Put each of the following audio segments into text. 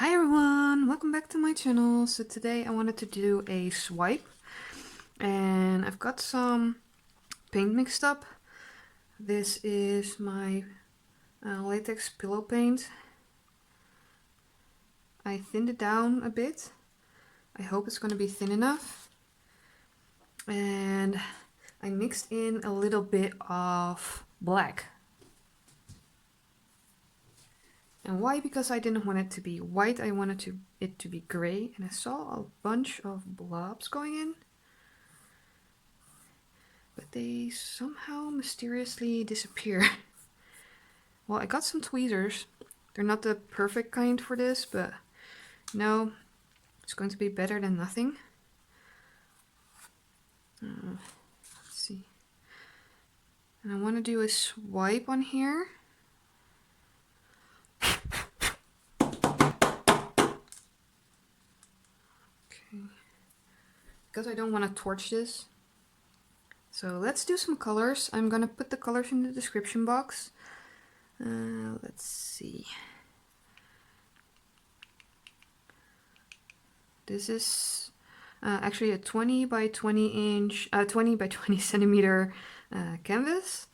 Hi everyone, welcome back to my channel. So today I wanted to do a swipe and I've got some paint mixed up. This is my latex pillow paint. I thinned it down a bit. I hope it's going to be thin enough. And I mixed in a little bit of black. And why? Because I didn't want it to be white, I wanted it to be gray, and I saw a bunch of blobs going in. But they somehow mysteriously disappear. Well, I got some tweezers. They're not the perfect kind for this, but no, it's going to be better than nothing. Let's see. And I want to do a swipe on here. Okay. Because I don't want to torch this. So let's do some colors. I'm gonna put the colors in the description box. Let's see. This is actually a 20 by 20 inch, 20 by 20 centimeter canvas.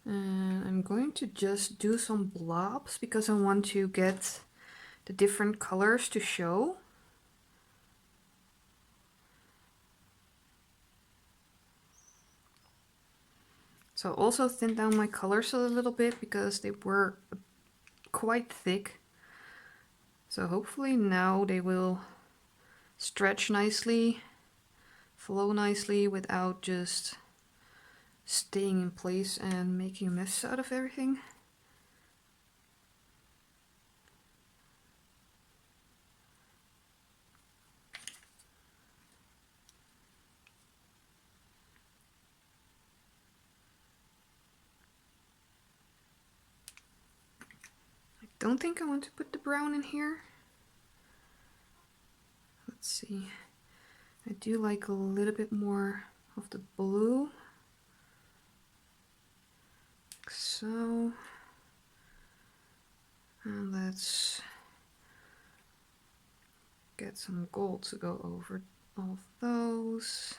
And I'm going to just do some blobs because I want to get the different colors to show. So also thin down my colors a little bit because they were quite thick. So hopefully now they will stretch nicely, flow nicely without just staying in place and making a mess out of everything. Don't think I want to put the brown in here. Let's see. I do like a little bit more of the blue. Like so. And let's get some gold to go over all of those.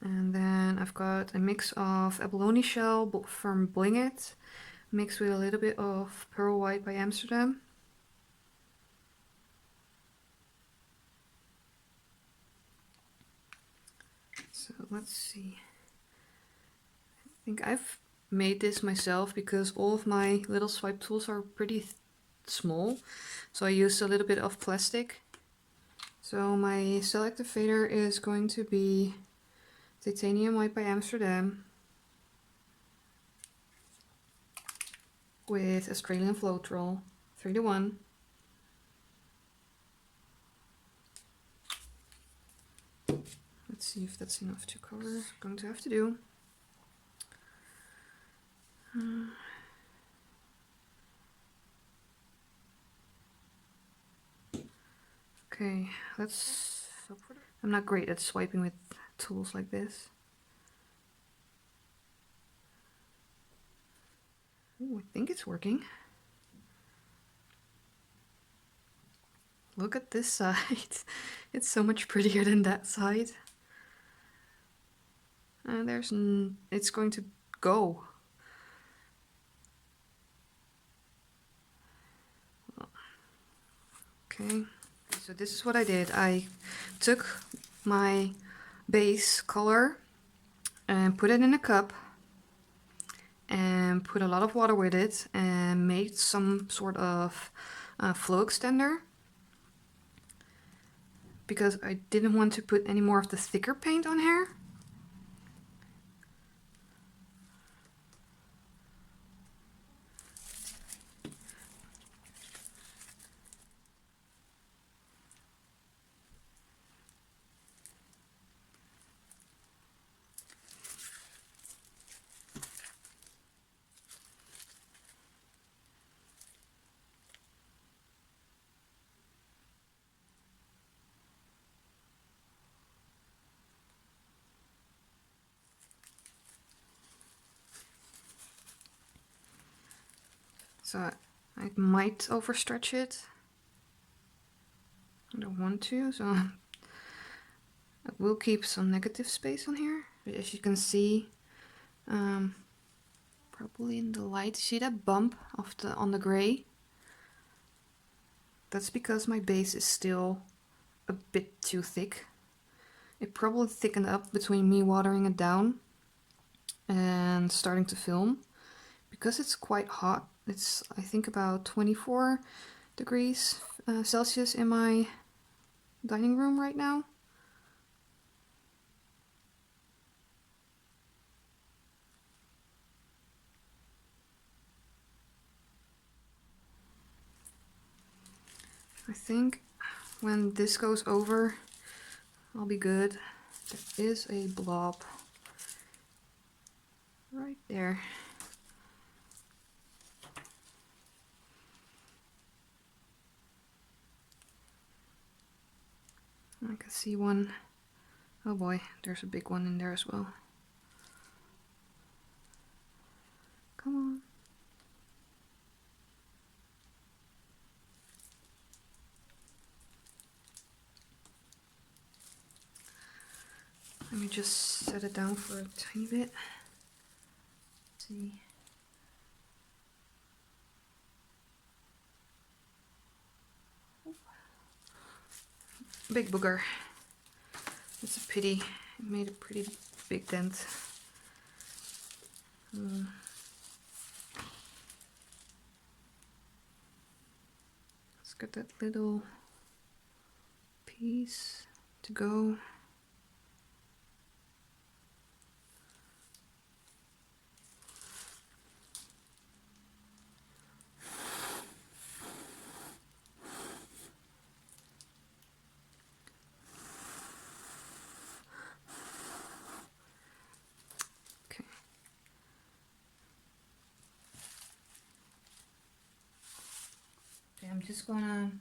And then I've got a mix of abalone shell from Bling It, mixed with a little bit of pearl white by Amsterdam. So let's see. I think I've made this myself because all of my little swipe tools are pretty small. So I used a little bit of plastic. So my cell activator is going to be titanium white by Amsterdam with Australian Floetrol 3:1. Let's see if that's enough to cover. Going to have to do. Okay, let's. I'm not great at swiping with tools like this. Ooh, I think it's working. Look at this side. It's so much prettier than that side. And it's going to go. Okay, so this is what I did. I took my base color and put it in a cup and put a lot of water with it and made some sort of flow extender because I didn't want to put any more of the thicker paint on here. So I might overstretch it. I don't want to, so I will keep some negative space on here. But as you can see, probably in the light, see that bump of on the gray? That's because my base is still a bit too thick. It probably thickened up between me watering it down and starting to film. Because it's quite hot, it's I think about 24 degrees Celsius in my dining room right now. I think when this goes over, I'll be good. There is a blob right there. I can see one. Oh boy, there's a big one in there as well. Come on. Let me just set it down for a tiny bit. Let's see. Big booger. It's a pity. It made a pretty big dent. Let's get that little piece to go. I'm just gonna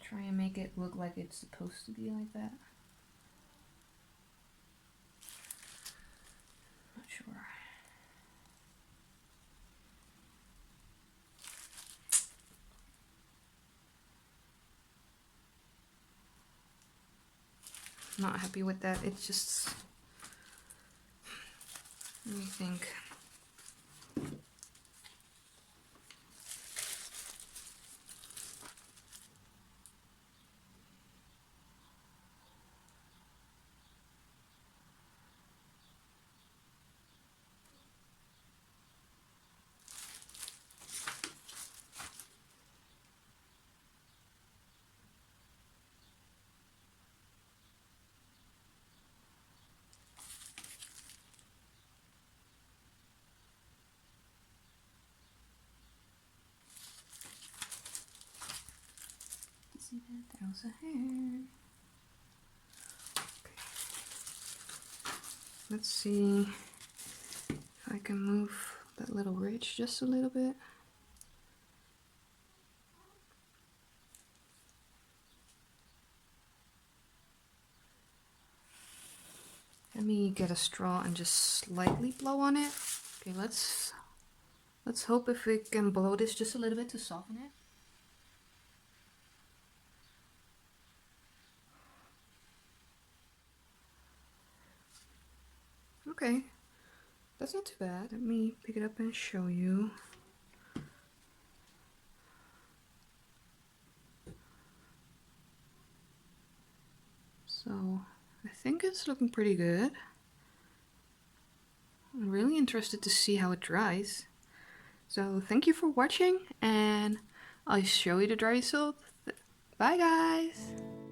try and make it look like it's supposed to be like that. Not sure. Not happy with that. It's just, let me think. See that? There was a hair. Okay. Let's see if I can move that little ridge just a little bit. Let me get a straw and just slightly blow on it. Okay, let's hope if we can blow this just a little bit to soften it. Okay, that's not too bad. Let me pick it up and show you. So I think it's looking pretty good. I'm really interested to see how it dries. So thank you for watching, and I'll show you the dry result. Bye guys!